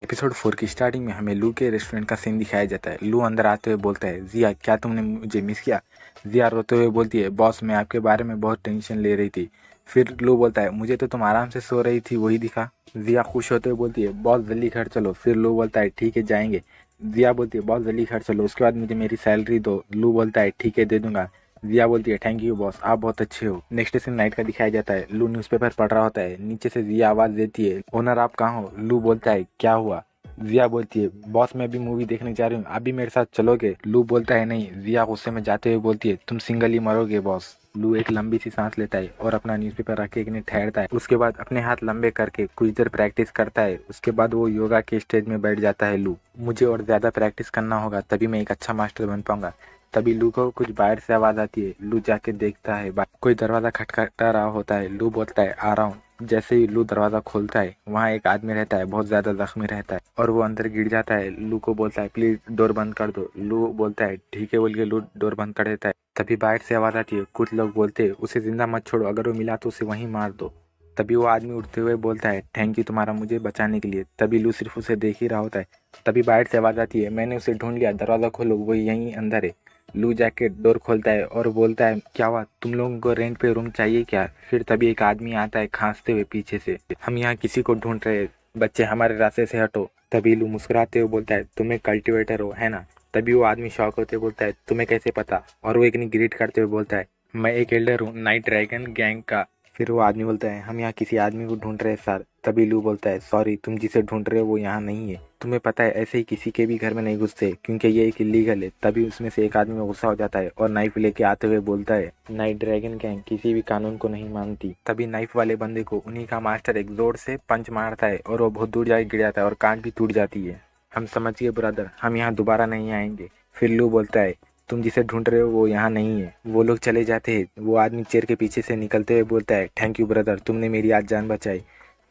Episode 4 की starting में हमें लू के रेस्टोरेंट का सीन दिखाया जाता है। लू अंदर आते हुए बोलता है, जिया क्या तुमने मुझे मिस किया? जिया रोते हुए बोलती है, बॉस मैं आपके बारे में बहुत टेंशन ले रही थी। फिर लू बोलता है, मुझे तो तुम आराम से सो रही थी वही दिखा। जिया खुश होते हुए बोलती है, बॉस जल्दी घर चलो। फिर लू बोलता है, ठीक है जाएंगे। जिया बोलती है, बॉस जल्दी घर चलो, उसके बाद मुझे मेरी सैलरी दो। लू बोलता है, ठीक है दे दूंगा। जिया बोलती है, थैंक यू बॉस, आप बहुत अच्छे हो। नेक्स्ट सीन नाइट का दिखाया जाता है। लू न्यूज़पेपर पढ़ रहा होता है। नीचे से जिया आवाज देती है, ओनर आप कहाँ हो? लू बोलता है, क्या हुआ? जिया बोलती है, बॉस मैं भी मूवी देखने जा रही हूँ, आप भी मेरे साथ चलोगे? लू बोलता है नहीं। जिया गुस्से में जाते हुए बोलती है, तुम सिंगल ही मरोगे बॉस। लू एक लंबी सी सांस लेता है और अपना न्यूज़पेपर रख के एक मिनट ठहरता है। उसके बाद अपने हाथ लंबे करके कुछ देर प्रैक्टिस करता है। उसके बाद वो योगा के स्टेज में बैठ जाता है। लू, मुझे और ज़्यादा प्रैक्टिस करना होगा तभी मैं एक अच्छा मास्टर बन पाऊंगा। तभी लू को कुछ बाहर से आवाज़ आती है। लू जाके देखता है, कोई दरवाज़ा खटखटा रहा होता है। लू बोलता है, आ रहा हूँ। जैसे ही लू दरवाज़ा खोलता है, वहाँ एक आदमी रहता है, बहुत ज़्यादा जख्मी रहता है और वो अंदर गिर जाता है। लू को बोलता है, प्लीज़ डोर बंद कर दो। लू बोलता है, ठीक है बोल के लू डोर बंद कर देता है। तभी बाहर से आवाज़ आती है, कुछ लोग बोलते हैं, उसे जिंदा मत छोड़ो, अगर वो मिला तो उसे वहीं मार दो। तभी वो आदमी उठते हुए बोलता है, थैंक यू तुम्हारा मुझे बचाने के लिए। तभी लू सिर्फ उसे देख ही रहा होता है। तभी बाहर से आवाज़ आती है, मैंने उसे ढूंढ लिया, दरवाज़ा खोलो, वो यहीं अंदर है। लू जाके डोर खोलता है और बोलता है, क्या हुआ, तुम लोगों को रेंट पे रूम चाहिए क्या? फिर तभी एक आदमी आता है खांसते हुए पीछे से, हम यहाँ किसी को ढूंढ रहे हैं, बच्चे हमारे रास्ते से हटो। तभी लू मुस्कुराते हुए बोलता है, तुम एक कल्टिवेटर हो है ना? तभी वो आदमी शॉक होते हुए बोलता है, तुम्हें कैसे पता? और वो एक ग्रीट करते हुए बोलता है, मैं एक एल्डर हूँ नाइट ड्रैगन गैंग का। फिर वो आदमी बोलता है, हम यहाँ किसी आदमी को ढूंढ रहे हैं सर। तभी लू बोलता है, सॉरी, तुम जिसे ढूंढ रहे हो वो यहाँ नहीं है। तुम्हें पता है ऐसे ही किसी के भी घर में नहीं घुसते क्योंकि ये एक इलीगल है। तभी उसमें से एक आदमी में गुस्सा हो जाता है और नाइफ लेके आते हुए बोलता है, नाइट ड्रैगन गैंग किसी भी कानून को नहीं मानती। तभी नाइफ वाले बंदे को उन्हीं का मास्टर एक जोर से पंच मारता है और वो बहुत दूर जाके गिर जाता है और कान भी टूट जाती है। हम समझ गए ब्रदर, हम यहाँ दोबारा नहीं आएंगे। फिर लू बोलता है, तुम जिसे ढूंढ रहे हो वो यहाँ नहीं है। वो लोग चले जाते हैं। वो आदमी चेयर के पीछे से निकलते हुए बोलता है, थैंक यू ब्रदर, तुमने मेरी आज जान बचाई।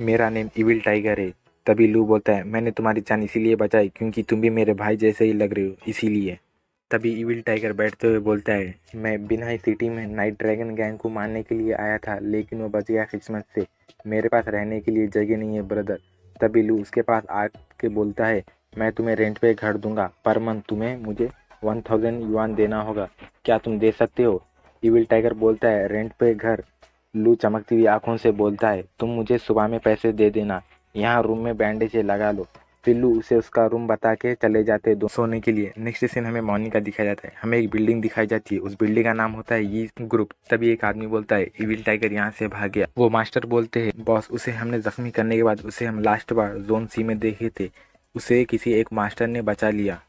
मेरा नेम इविल टाइगर है। तभी लू बोलता है, मैंने तुम्हारी जान इसीलिए बचाई क्योंकि तुम भी मेरे भाई जैसे ही लग रहे हो, इसीलिए। तभी इविल टाइगर बैठते हुए बोलता है, मैं बिना ही सिटी में नाइट ड्रैगन गैंग को मारने के लिए आया था, लेकिन वो बच गया किस्मत से। मेरे पास रहने के लिए जगह नहीं है ब्रदर। तभी लू उसके पास आके बोलता है, मैं तुम्हें रेंट पे घर दूंगा, पर मंथ तुम्हें मुझे 1000 युआन देना होगा, क्या तुम दे सकते हो? इविल टाइगर बोलता है, रेंट पे घर? लू चमकती हुई आंखों से बोलता है, तुम मुझे सुबह में पैसे दे देना, यहाँ रूम में बैंडेज लगा लो। पिल्लू उसे उसका रूम बता के चले जाते दो सोने के लिए। नेक्स्ट सीन हमें मॉर्निंग का दिखाया जाता है। हमें एक बिल्डिंग दिखाई जाती है, उस बिल्डिंग का नाम होता है ये ग्रुप। तभी एक आदमी बोलता है, इविल टाइगर यहाँ से भाग गया। वो मास्टर बोलते हैं, बॉस उसे हमने जख्मी करने के बाद उसे हम लास्ट बार जोन सी में देखे थे, उसे किसी एक मास्टर ने बचा लिया।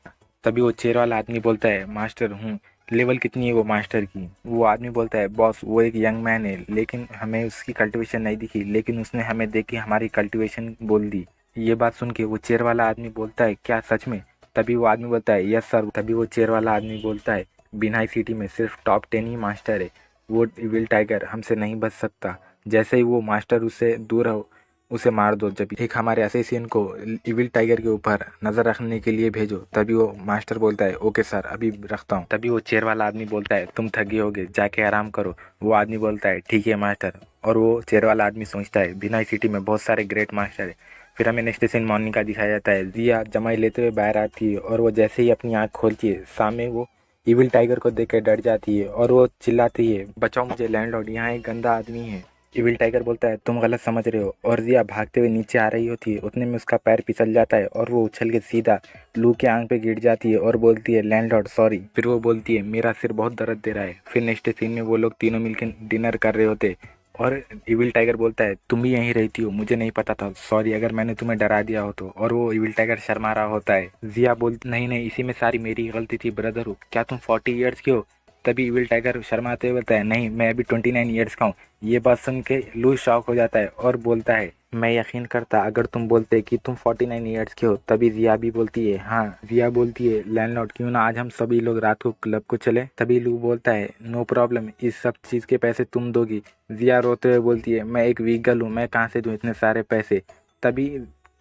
तभी वो चेयर वाला आदमी बोलता है, मास्टर हूँ, लेवल कितनी है वो मास्टर की? वो आदमी बोलता है, बॉस वो एक यंग मैन है, लेकिन हमें उसकी कल्टीवेशन नहीं दिखी, लेकिन उसने हमें देख के हमारी कल्टीवेशन बोल दी। ये बात सुन के वो चेयर वाला आदमी बोलता है, क्या सच में? तभी वो आदमी बोलता है, यस सर। तभी वो चेयर वाला आदमी बोलता है, बिना सिटी में सिर्फ टॉप 10 ही मास्टर है, वो इविल टाइगर हमसे नहीं बच सकता। जैसे ही वो मास्टर उससे दूर हो, उसे मार दो। जब एक हमारे असेसियन को इविल टाइगर के ऊपर नजर रखने के लिए भेजो। तभी वो मास्टर बोलता है, ओके सर अभी रखता हूँ। तभी वो चेयर वाला आदमी बोलता है, तुम थके होगे, जाके आराम करो। वो आदमी बोलता है, ठीक है मास्टर। और वो चेयर वाला आदमी सोचता है, बिना सिटी में बहुत सारे ग्रेट मास्टर है। फिर हमें नेक्स्ट सीन मॉर्निंग का दिखाया जाता है। जिया जमाई लेते हुए बाहर आती है और वो जैसे ही अपनी आँख खोलती है, सामने वो इविल टाइगर को देख कर डर जाती है और वो चिल्लाती है, बचाओ मुझे लैंडलॉर्ड, यहाँ एक गंदा आदमी है। इविल टाइगर बोलता है, तुम गलत समझ रहे हो। और जिया भागते हुए नीचे आ रही होती है, उतने में उसका पैर फिसल जाता है और वो उछल के सीधा लू के आंख पे गिर जाती है और बोलती है, लैंडलॉर्ड सॉरी। फिर वो बोलती है, मेरा सिर बहुत दर्द दे रहा है। फिर नेक्स्ट सीन में वो लोग तीनों मिलकर डिनर कर रहे होते और इविल टाइगर बोलता है, तुम भी यहीं रहती हो, मुझे नहीं पता था, सॉरी अगर मैंने तुम्हें डरा दिया हो तो। और वो इविल टाइगर शर्मा रहा होता है। जिया बोलती, नहीं नहीं, इसी में सारी मेरी गलती थी ब्रदर, क्या तुम 40 ईयर्स के हो? तभी इविल टाइगर शर्माते हुए बोलता है, नहीं मैं अभी 29 ईयर्स का हूँ। ये बात सुन के लू शॉक हो जाता है और बोलता है, मैं यकीन करता अगर तुम बोलते कि तुम 49 ईयर्स के हो। तभी जिया भी बोलती है, हाँ। जिया बोलती है, लैंडलॉर्ड क्यों ना आज हम सभी लोग रात को क्लब को चले? तभी लू बोलता है, नो प्रॉब्लम, इस सब चीज़ के पैसे तुम दोगी। जिया रोते हुए बोलती है, मैं एक वीक गर्ल हूँ, मैं कहाँ से दूँ इतने सारे पैसे? तभी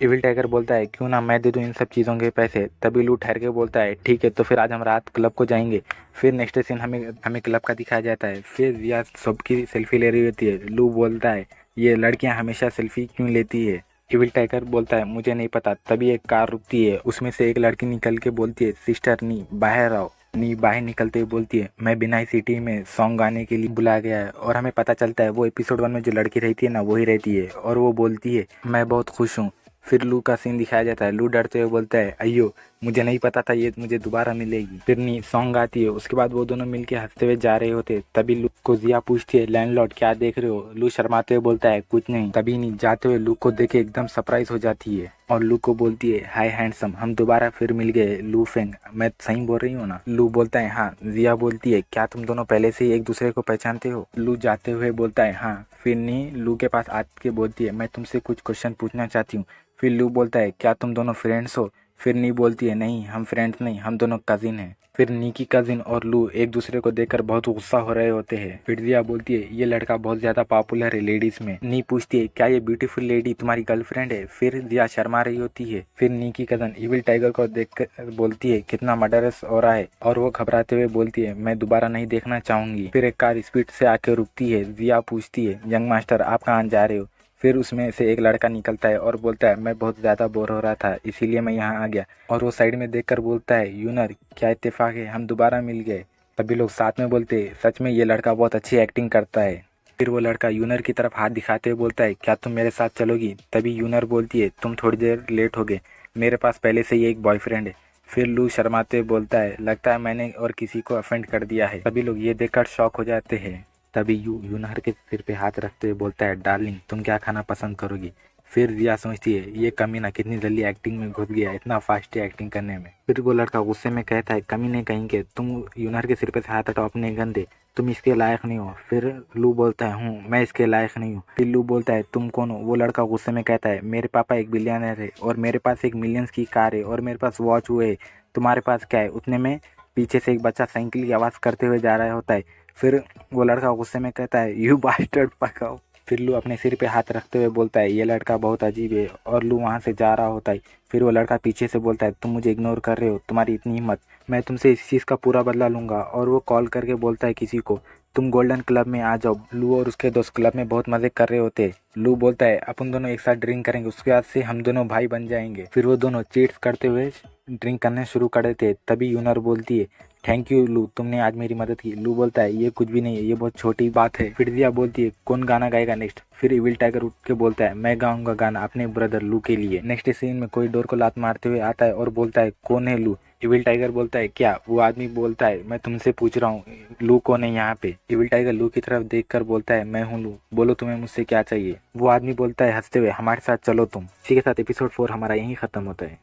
इविल टाइगर बोलता है, क्यों ना मैं दे दूँ इन सब चीज़ों के पैसे। तभी लू ठहर के बोलता है, ठीक है तो फिर आज हम रात क्लब को जाएंगे। फिर नेक्स्ट सीन हमें हमें क्लब का दिखाया जाता है। फिर जिया सबकी सेल्फी ले रही होती है। लू बोलता है, ये लड़कियां हमेशा सेल्फी क्यों लेती है? इविल टाइगर बोलता है मुझे नहीं पता। तभी एक कार रुकती है, उसमें से एक लड़की निकल के बोलती है सिस्टर नी बाहर आओ। नी बाहर निकलते हुए बोलती है मैं बिना सिटी में सॉन्ग गाने के लिए बुलाया गया है। और हमें पता चलता है वो एपिसोड 1 में जो लड़की रहती है ना वही रहती है, और वो बोलती है मैं बहुत खुश हूँ। फिर लू का सीन दिखाया जाता है। लू डरते हुए बोलता है अयो मुझे नहीं पता था ये मुझे दोबारा मिलेगी। फिर नी सॉन्ग गाती है। उसके बाद वो दोनों मिलके हंसते हुए जा रहे होते। तभी लू को जिया पूछती है लैंडलॉर्ड क्या देख रहे हो। लू शर्माते हुए बोलता है कुछ नहीं। तभी नी जाते हुए लू को देखे एकदम सरप्राइज हो जाती है और लू को बोलती है हाय हैंडसम हम दोबारा फिर मिल गए लू फेंग, मैं सही बोल रही हूँ ना। लू बोलता है हाँ। जिया बोलती है क्या तुम दोनों पहले से ही एक दूसरे को पहचानते हो। लू जाते हुए बोलता है हाँ। फिर नी लू के पास आके बोलती है मैं तुमसे कुछ क्वेश्चन पूछना चाहती हूँ। फिर लू बोलता है क्या तुम दोनों फ्रेंड्स हो। फिर नी बोलती है नहीं हम फ्रेंड्स नहीं हम दोनों कजिन हैं। फिर नी की कजिन और लू एक दूसरे को देखकर बहुत गुस्सा हो रहे होते हैं। फिर जिया बोलती है ये लड़का बहुत ज्यादा पॉपुलर है लेडीज में। नी पूछती है क्या ये ब्यूटीफुल लेडी तुम्हारी गर्लफ्रेंड है। फिर जिया शर्मा रही होती है। फिर नी की कजन इविल टाइगर को देखकर बोलती है कितना मर्डरस हो रहा है, और वो घबराते हुए बोलती है मैं दोबारा नहीं देखना चाहूंगी। फिर एक कार स्पीड से आके रुकती है। जिया पूछती है यंग मास्टर आप कहाँ जा रहे हो। फिर उसमें से एक लड़का निकलता है और बोलता है मैं बहुत ज़्यादा बोर हो रहा था इसीलिए मैं यहाँ आ गया। और वो साइड में देखकर बोलता है यूनर क्या इत्तेफाक है हम दोबारा मिल गए। तभी लोग साथ में बोलते हैं सच में ये लड़का बहुत अच्छी एक्टिंग करता है। फिर वो लड़का यूनर की तरफ हाथ दिखाते हुए बोलता है क्या तुम मेरे साथ चलोगी। तभी यूनर बोलती है तुम थोड़ी देर लेट हो गए, मेरे पास पहले से ही एक बॉयफ्रेंड है। फिर लू शर्माते हुए बोलता है लगता है मैंने और किसी को अफेंड कर दिया है। सभी लोग ये देखकर शॉक हो जाते हैं। तभी यूनहर के सिर पे हाथ रखते हुए बोलता है डार्लिंग तुम क्या खाना पसंद करोगी। फिर रिया सोचती है ये कमीना कितनी जल्दी एक्टिंग में घुस गया, इतना फास्ट है एक्टिंग करने में। फिर वो लड़का गुस्से में कहता है कमीने कहेंगे तुम यूनहर के सिर पे से हाथ हटाओ अपने गंदे, तुम इसके लायक नहीं हो। फिर लू बोलता है हूँ मैं इसके लायक नहीं हूँ। फिर लू बोलता है तुम कौन हो। वो लड़का गुस्से में कहता है मेरे पापा एक बिलियनर है और मेरे पास एक मिलियंस की कार है और मेरे पास वॉच हुए है, तुम्हारे पास क्या है। उतने में पीछे से एक बच्चा साइकिल की आवाज़ करते हुए जा रहा होता है। फिर वो लड़का गुस्से में कहता है यू बास्टर्ड पकाओ। फिर लू अपने सिर पे हाथ रखते हुए बोलता है ये लड़का बहुत अजीब है, और लू वहाँ से जा रहा होता है। फिर वो लड़का पीछे से बोलता है तुम मुझे इग्नोर कर रहे हो, तुम्हारी इतनी हिम्मत, मैं तुमसे इस चीज़ का पूरा बदला लूंगा। और वो कॉल करके बोलता है किसी को तुम गोल्डन क्लब में आ जाओ। लू और उसके दोस्त क्लब में बहुत मजे कर रहे होते। लू बोलता है अपन दोनों एक साथ ड्रिंक करेंगे, उसके बाद से हम दोनों भाई बन जाएंगे। फिर वो दोनों चीट्स करते हुए ड्रिंक करने शुरू कर देते। तभी यूनर बोलती है थैंक यू लू तुमने आज मेरी मदद की। लू बोलता है ये कुछ भी नहीं है, ये बहुत छोटी बात है। फिर जिया बोलती है कौन गाना गाएगा नेक्स्ट। फिर इविल टाइगर उठ के बोलता है मैं गाऊंगा गाना अपने ब्रदर लू के लिए। नेक्स्ट सीन में कोई डोर को लात मारते हुए आता है और बोलता है कौन है लू। इविल टाइगर बोलता है क्या। वो आदमी बोलता है मैं तुमसे पूछ रहा हूँ लू कौन है यहाँ पे। इविल टाइगर लू की तरफ देखकर बोलता है मैं हूँ लू, बोलो तुम्हें मुझसे क्या चाहिए। वो आदमी बोलता है हंसते हुए हमारे साथ चलो तुम। इसी के साथ एपिसोड 4 हमारा यहीं खत्म होता है।